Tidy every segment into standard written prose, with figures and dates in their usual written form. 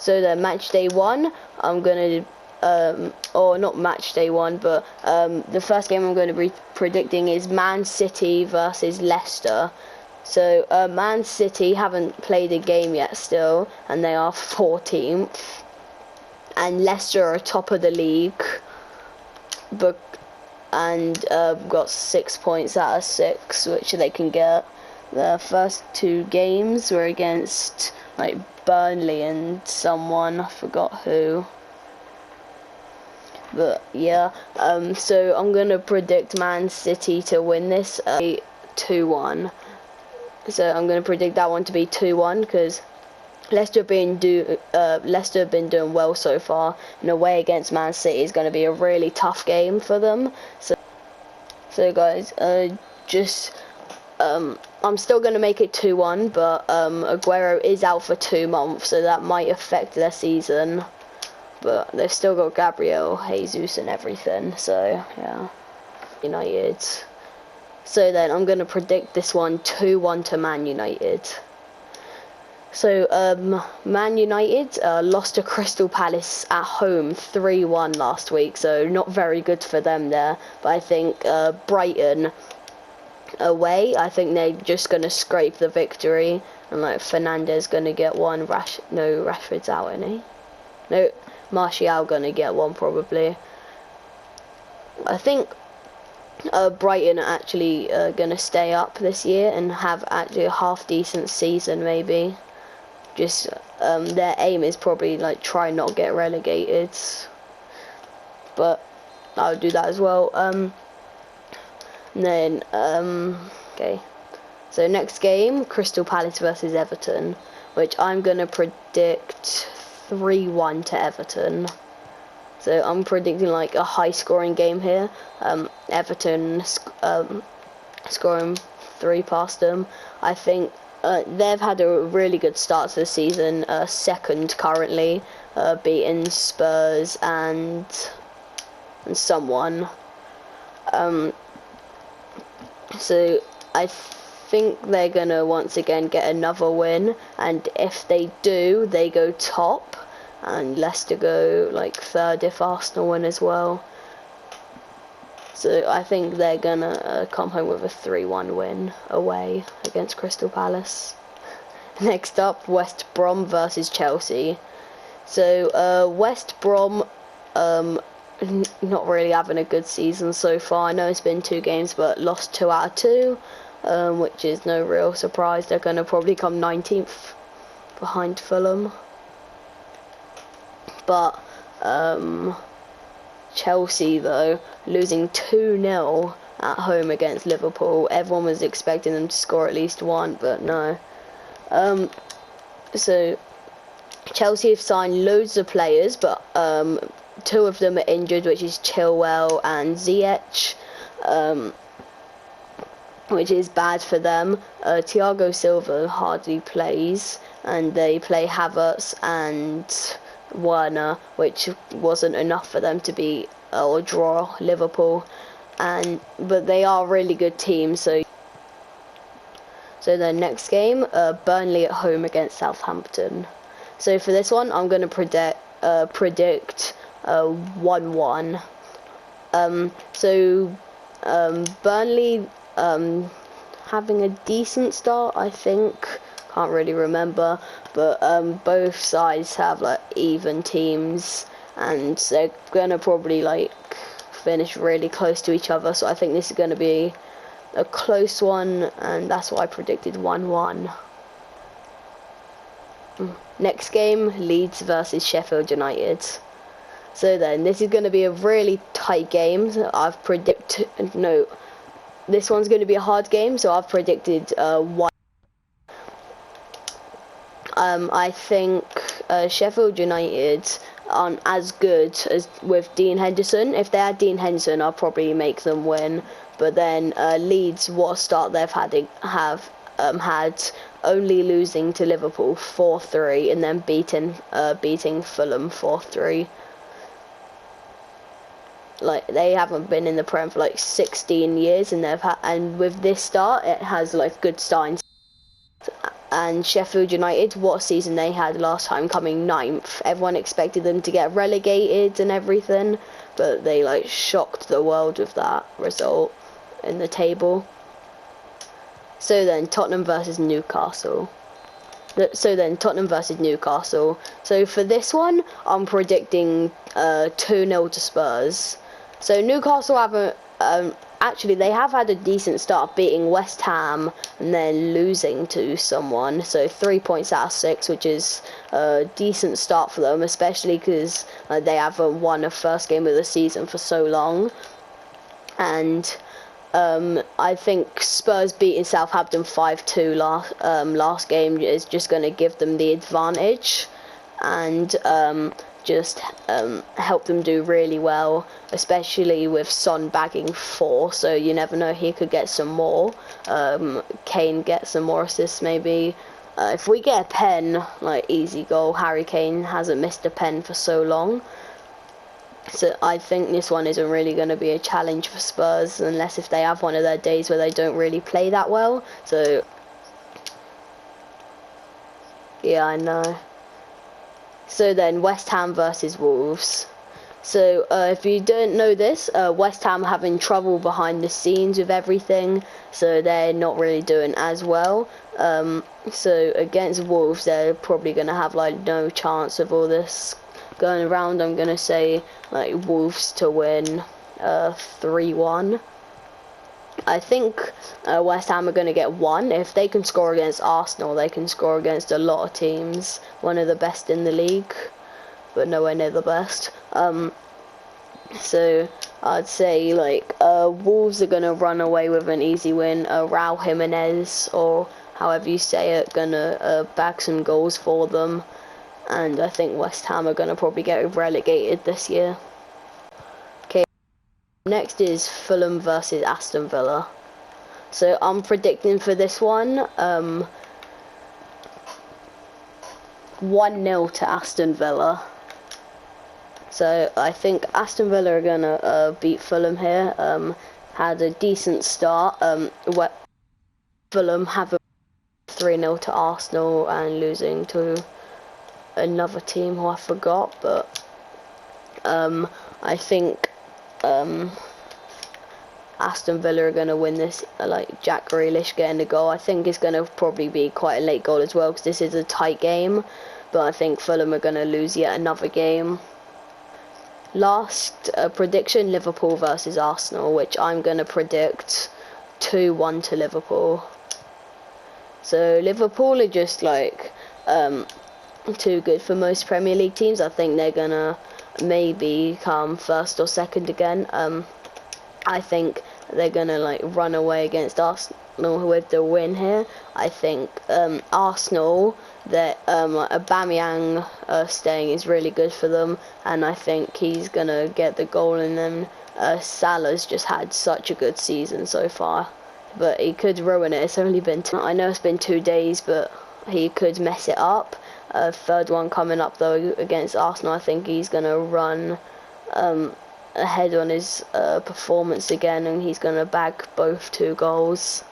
So the match day 1, I'm gonna or not match day 1, but the first game I'm going to be predicting is Man City versus Leicester. So Man City haven't played a game yet still, and they are 14th, and Leicester are top of the league, but got 6 points out of 6, which they can get. The first 2 games were against like Burnley and someone, I forgot who. But yeah, so I'm gonna predict Man City to win this 2-1. So I'm gonna predict that one to be 2-1 because Leicester have been doing well so far, and away against Man City is going to be a really tough game for them. So guys, I'm still going to make it 2-1, but Aguero is out for 2 months, so that might affect their season. But they've still got Gabriel, Jesus and everything, so yeah. United. So then I'm going to predict this one 2-1 to Man United. So Man United lost to Crystal Palace at home 3-1 last week, so not very good for them there. But I think Brighton away, I think they're just going to scrape the victory, and like Fernandes going to get one. Rashford's out, isn't he? No, Martial going to get one probably. I think Brighton are actually going to stay up this year and have actually a half decent season maybe. Just their aim is probably like try not get relegated, but I'll do that as well. And then okay, so next game, Crystal Palace versus Everton, which I'm gonna predict 3-1 to Everton. So I'm predicting like a high scoring game here. Everton scoring 3 past them. I think they've had a really good start to the season, second currently, beating Spurs and someone. So I think they're gonna once again get another win, and if they do, they go top, and Leicester go like 3rd if Arsenal win as well. So I think they're gonna come home with a 3-1 win away against Crystal Palace. Next up, West Brom versus Chelsea. So West Brom not really having a good season so far. I know it's been 2 games, but lost 2 out of 2, which is no real surprise. They're gonna probably come 19th behind Fulham. But Chelsea though, losing 2-0 at home against Liverpool. Everyone was expecting them to score at least 1, but no. So Chelsea have signed loads of players, but 2 of them are injured, which is Chilwell and Ziyech, which is bad for them. Thiago Silva hardly plays, and they play Havertz and Werner, which wasn't enough for them to beat or draw Liverpool, but they are a really good team. So the next game, Burnley at home against Southampton. So for this one, I'm going to predict 1-1. Burnley having a decent start, I think. Can't really remember, but both sides have like even teams, and they're gonna probably like finish really close to each other. So I think this is gonna be a close one, and that's why I predicted 1-1. Next game, Leeds versus Sheffield United. So then, this is going to be a really tight game. This one's going to be a hard game, so I've predicted 1. I think Sheffield United aren't as good as with Dean Henderson. If they had Dean Henderson, I'll probably make them win. But then Leeds, what a start they've had, only losing to Liverpool 4-3 and then beating Fulham 4-3. Like, they haven't been in the Prem for like 16 years, and and with this start, it has like good signs. And Sheffield United, what a season they had last time, coming 9th. Everyone expected them to get relegated and everything, but they like shocked the world with that result in the table. So then Tottenham versus Newcastle. So for this one, I'm predicting 2-0 to Spurs. So Newcastle haven't actually, they have had a decent start, beating West Ham and then losing to someone. So 3 points out of 6, which is a decent start for them, especially because they haven't won a first game of the season for so long. And I think Spurs beating Southampton 5-2 last game is just going to give them the advantage, and just help them do really well, especially with Son bagging 4, so you never know, he could get some more. Kane get some more assists maybe. If we get a pen, like easy goal. Harry Kane hasn't missed a pen for so long. So I think this one isn't really going to be a challenge for Spurs, unless if they have one of their days where they don't really play that well. So yeah, I know. So then West Ham versus Wolves. So if you don't know this, West Ham are having trouble behind the scenes with everything, so they're not really doing as well. So against Wolves, they're probably going to have like no chance of all this going around. I'm going to say like Wolves to win 3-1. I think West Ham are going to get 1. If they can score against Arsenal, they can score against a lot of teams. One of the best in the league, but nowhere near the best. So I'd say like Wolves are going to run away with an easy win. Raul Jimenez, or however you say it, going to bag some goals for them. And I think West Ham are going to probably get relegated this year. Okay. Next is Fulham versus Aston Villa. So I'm predicting for this one 1-0 to Aston Villa. So I think Aston Villa are going to beat Fulham here. Had a decent start. Fulham have a 3-0 to Arsenal and losing to another team who I forgot, but I think Aston Villa are going to win this, like Jack Grealish getting the goal. I think it's going to probably be quite a late goal as well, because this is a tight game, but I think Fulham are going to lose yet another game. Last prediction, Liverpool versus Arsenal, which I'm going to predict 2-1 to Liverpool. So Liverpool are just like too good for most Premier League teams. I think they're going to maybe come first or second again. I think they're going to like run away against Arsenal with the win here. I think Arsenal, that Aubameyang staying is really good for them, and I think he's going to get the goal. And then Salah's just had such a good season so far, but he could ruin it. It's only been I know it's been 2 days, but he could mess it up. Third one coming up though against Arsenal. I think he's going to run ahead on his performance again, and he's going to bag both 2 goals.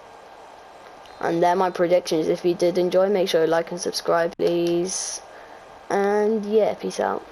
And they're my predictions. If you did enjoy, make sure you like and subscribe, please. And yeah, peace out.